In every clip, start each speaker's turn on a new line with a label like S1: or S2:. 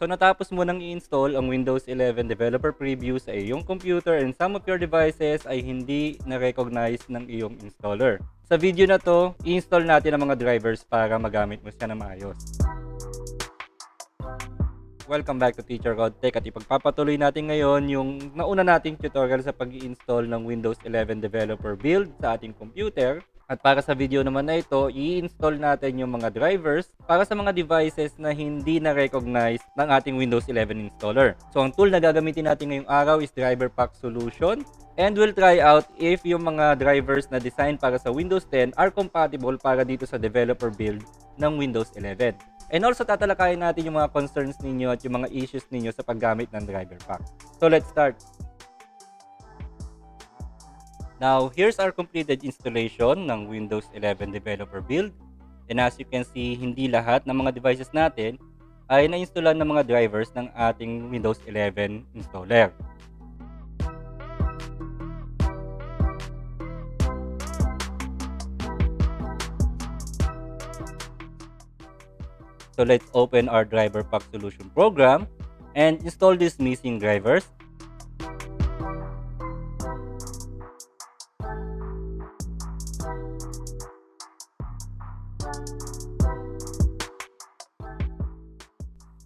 S1: So natapos mo nang i-install ang Windows 11 Developer Preview sa iyong computer and some of your devices ay hindi na-recognize ng iyong installer. Sa video na to, i-install natin ang mga drivers para magamit mo siya na maayos. Welcome back to Teacher God Tech at ipagpapatuloy natin ngayon yung nauna nating tutorial sa pag-i-install ng Windows 11 Developer Build sa ating computer. At para sa video naman na ito, i-install natin yung mga drivers para sa mga devices na hindi na-recognize ng ating Windows 11 installer. So ang tool na gagamitin natin ngayong araw is driverpack solution. And we'll try out if yung mga drivers na design para sa Windows 10 are compatible para dito sa developer build ng Windows 11. And also tatalakayin natin yung mga concerns ninyo at yung mga issues ninyo sa paggamit ng driver pack. So let's start. Now, here's our completed installation ng Windows 11 Developer Build. And as you can see, hindi lahat ng mga devices natin ay na-installan ng mga drivers ng ating Windows 11 installer. So let's open our driver pack solution program and install these missing drivers.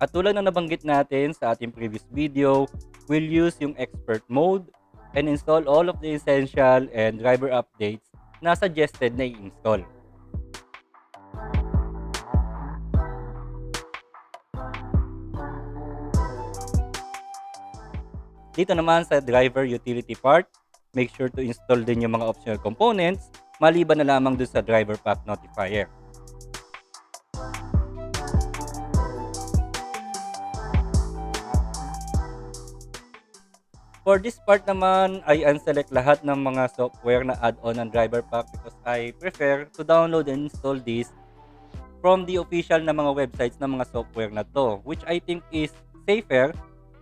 S1: At tulad na nabanggit natin sa ating previous video, we'll use yung expert mode and install all of the essential and driver updates na suggested na i-install. Dito naman sa driver utility part, make sure to install din yung mga optional components maliban na lamang dun sa driver pack notifier. For this part naman, I unselect lahat ng mga software na add-on ng driver pack because I prefer to download and install this from the official na mga websites ng mga software na to, which I think is safer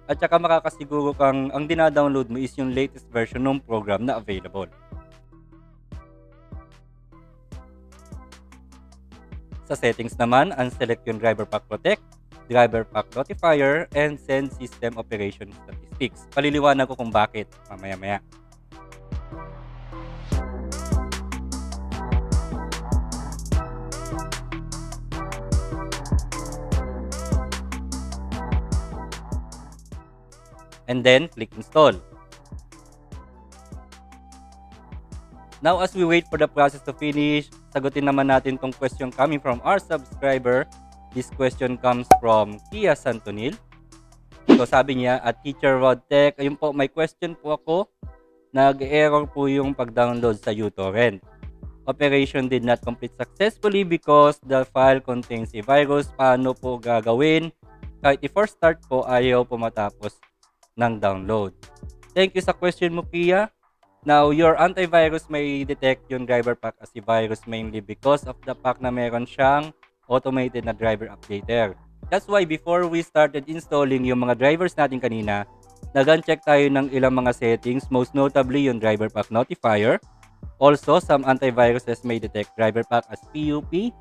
S1: at saka makakasiguro kang ang dinadownload mo is yung latest version ng program na available. Sa settings naman, unselect yung driver pack protect, driver pack notifier, and send system operation statistics. Paliliwanag ko kung bakit mamaya-maya. And then, click install. Now, as we wait for the process to finish, sagutin naman natin tong question coming from our subscriber. This question comes from Tia Santonil. So, sabi niya, at Teacher Rod Tech, ayun po, may question po ako. Nag-error po yung pag-download sa uTorrent. Operation did not complete successfully because the file contains a virus. Paano po gagawin? Kahit i-force start po, ayaw po matapos ng download. Thank you sa question mo, Kia. Now, your antivirus may detect yung driver pack as a virus mainly because of the fact na meron siyang automated na driver updater. That's why before we started installing yung mga drivers natin kanina, nag-uncheck tayo ng ilang mga settings, most notably yung driver pack notifier. Also, some antiviruses may detect driver pack as PUP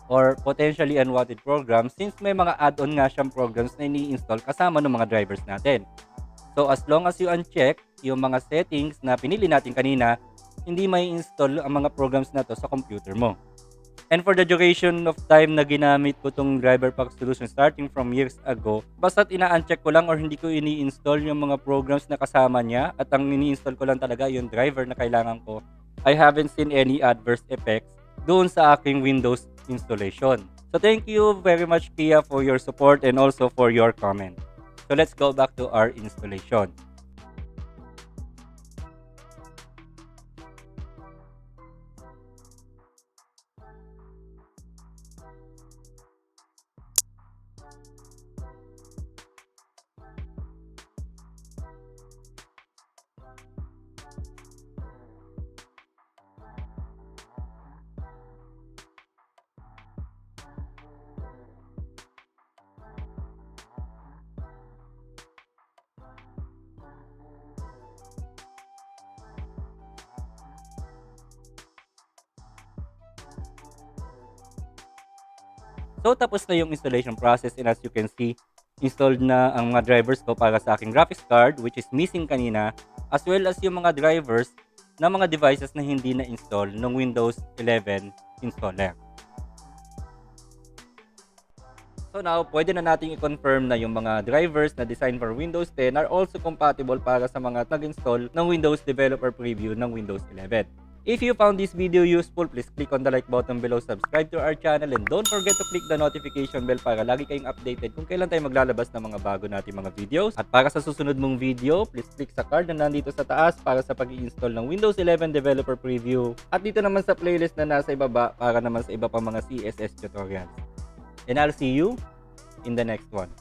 S1: or potentially unwanted programs since may mga add-on nga siyang programs na ini-install kasama ng mga drivers natin. So as long as you uncheck yung mga settings na pinili natin kanina, hindi may install ang mga programs na to sa computer mo. And for the duration of time na ginamit ko tong driver pack solution starting from years ago, basta't ina-uncheck ko lang or hindi ko ini-install yung mga programs na kasama niya at ang ini-install ko lang talaga yung driver na kailangan ko, I haven't seen any adverse effects doon sa aking Windows installation. So thank you very much, Kia, for your support and also for your comment. So let's go back to our installation. So tapos na yung installation process and as you can see, installed na ang mga drivers ko para sa aking graphics card, which is missing kanina, as well as yung mga drivers na mga devices na hindi na-install ng Windows 11 installer. So now, pwede na nating i-confirm na yung mga drivers na designed for Windows 10 are also compatible para sa mga nag-install ng Windows Developer Preview ng Windows 11. If you found this video useful, please click on the like button below, subscribe to our channel, and don't forget to click the notification bell para lagi kayong updated kung kailan tayo maglalabas ng mga bago nating mga videos. At para sa susunod mong video, please click sa card na nandito sa taas para sa pag-i-install ng Windows 11 Developer Preview. At dito naman sa playlist na nasa ibaba para naman sa iba pang mga CSS tutorials. And I'll see you in the next one.